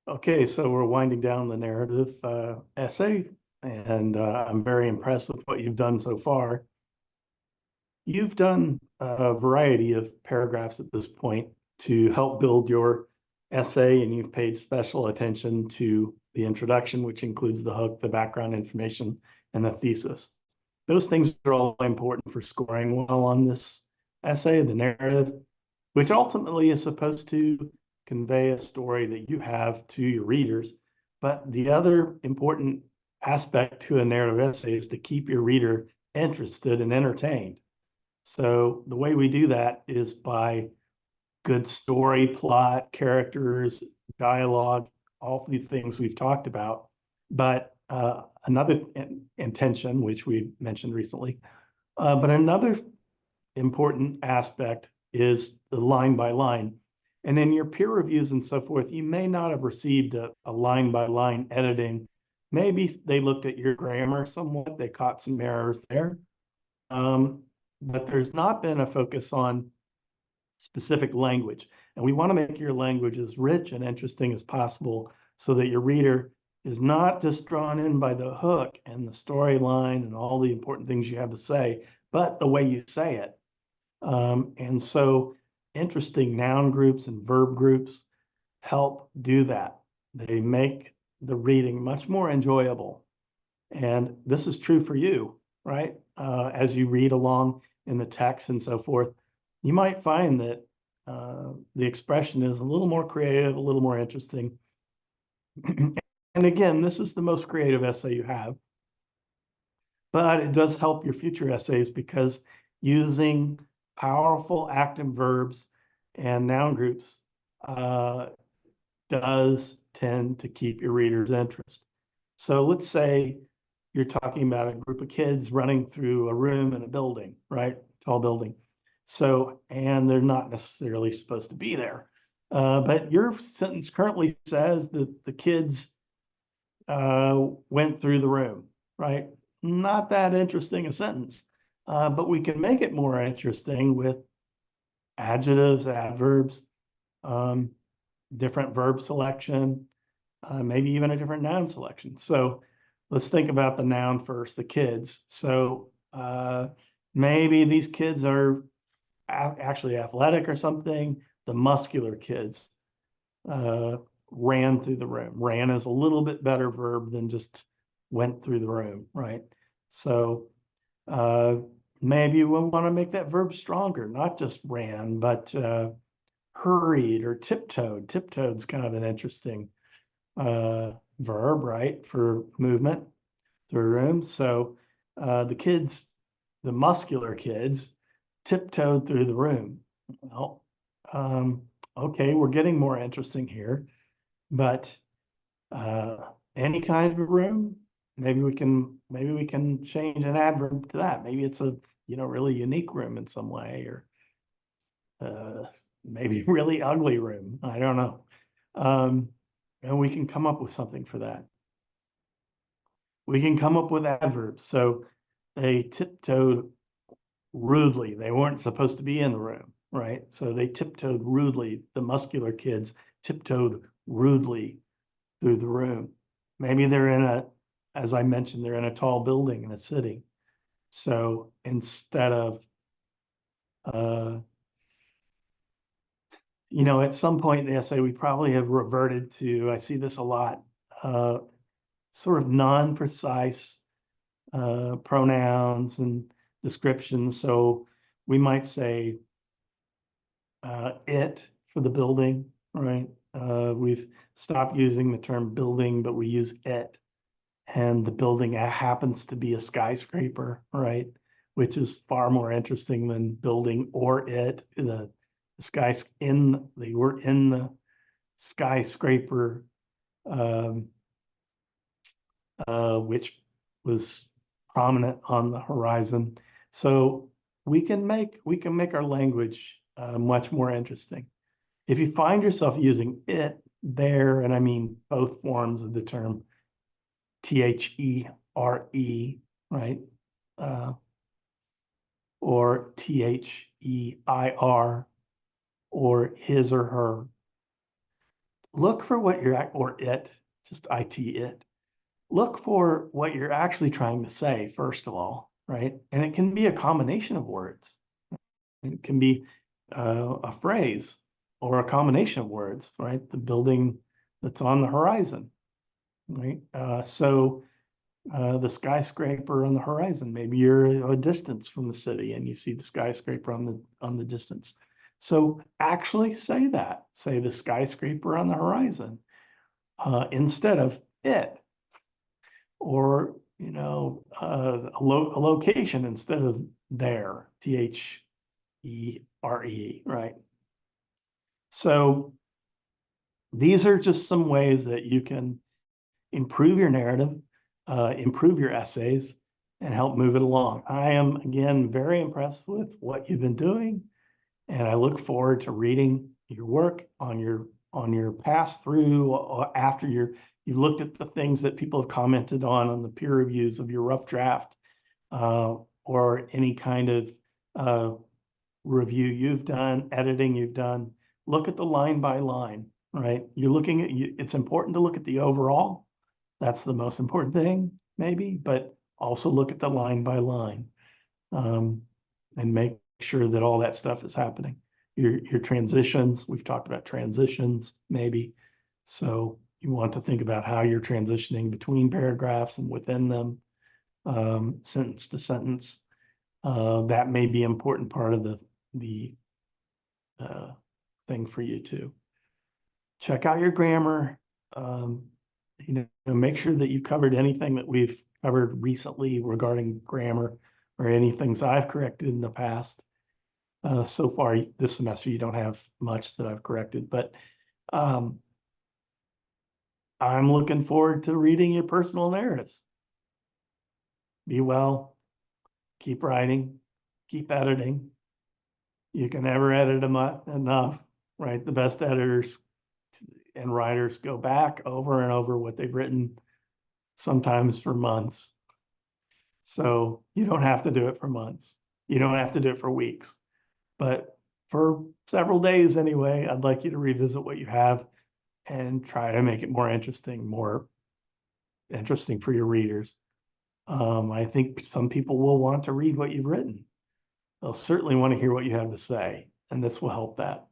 Okay, so we're winding down the narrative essay, and I'm very impressed with what you've done so far. You've done a variety of paragraphs at this point to help build your essay, and you've paid special attention to the introduction, which includes the hook, the background information, and the thesis. Those things are all important for scoring well on this essay, the narrative, which ultimately is supposed to convey a story that you have to your readers. But the other important aspect to a narrative essay is to keep your reader interested and entertained. So the way we do that is by good story, plot, characters, dialogue, all the things we've talked about. But another intention, which we mentioned recently, but another important aspect is the line by line. And in your peer reviews and so forth, you may not have received a line by line editing. Maybe they looked at your grammar somewhat, they caught some errors there. But there's not been a focus on specific language. And we want to make your language as rich and interesting as possible so that your reader is not just drawn in by the hook and the storyline and all the important things you have to say, but the way you say it. And so interesting noun groups and verb groups help do that. They make the reading much more enjoyable. And this is true for you, right? As you read along in the text and so forth, you might find that the expression is a little more creative, a little more interesting. And again, this is the most creative essay you have, but it does help your future essays because using powerful active verbs and noun groups does tend to keep your reader's interest. So let's say you're talking about a group of kids running through a room in a building, right? Tall building. So, and they're not necessarily supposed to be there. But your sentence currently says that the kids went through the room, right? Not that interesting a sentence, but we can make it more interesting with adjectives, adverbs, um, different verb selection, maybe even a different noun selection. So let's think about the noun first, the kids. So maybe these kids are actually athletic or something. The muscular kids ran through the room. Ran is a little bit better verb than just went through the room, right? So maybe we want to make that verb stronger, not just ran, but hurried or tiptoed. Tiptoed's kind of an interesting verb, right, for movement through a room. So the kids, the muscular kids, tiptoed through the room. Well, okay, we're getting more interesting here, but any kind of a room, maybe we can change an adverb to that. Maybe it's a really unique room in some way, or maybe really ugly room. I don't know. And we can come up with something for that. We can come up with adverbs. So they tiptoed rudely. They weren't supposed to be in the room, right? So they tiptoed rudely. The muscular kids tiptoed rudely through the room. Maybe they're as I mentioned, they're in a tall building in a city. So instead of, at some point in the essay, we probably have reverted to, I see this a lot, sort of non-precise pronouns and descriptions. So we might say it for the building, right? We've stopped using the term building, but we use it. And the building happens to be a skyscraper, right? Which is far more interesting than building or it. They were in the skyscraper, which was prominent on the horizon. So we can make our language much more interesting. If you find yourself using it, there, and I mean both forms of the term, THERE, right? Or THEIR, or his or her. look for what you're at, or it, just it. Look for what you're actually trying to say, first of all, right? And it can be a combination of words. It can be a phrase or a combination of words, right? The building that's on the horizon, right? The skyscraper on the horizon. Maybe you're a distance from the city and you see the skyscraper on the distance. So actually say that. Say the skyscraper on the horizon instead of it, or a location instead of there. THERE, right? So these are just some ways that you can improve your narrative, improve your essays, and help move it along. I am, again, very impressed with what you've been doing, and I look forward to reading your work on your pass through after you've looked at the things that people have commented on the peer reviews of your rough draft, or any kind of review you've done, editing you've done. Look at the line by line, right? You're looking at it's important to look at the overall. That's the most important thing, maybe, but also look at the line by line, and make sure that all that stuff is happening. Your transitions, we've talked about transitions, maybe. So you want to think about how you're transitioning between paragraphs and within them, sentence to sentence. That may be an important part of the thing for you too. Check out your grammar. Make sure that you've covered anything that we've covered recently regarding grammar, or any things I've corrected in the past. So far this semester, you don't have much that I've corrected, but I'm looking forward to reading your personal narratives. Be well, keep writing, keep editing. You can never edit them enough, right? The best editors and writers go back over and over what they've written, sometimes for months. So you don't have to do it for months. You don't have to do it for weeks. But for several days anyway, I'd like you to revisit what you have and try to make it more interesting for your readers. I think some people will want to read what you've written. They'll certainly want to hear what you have to say, and this will help that.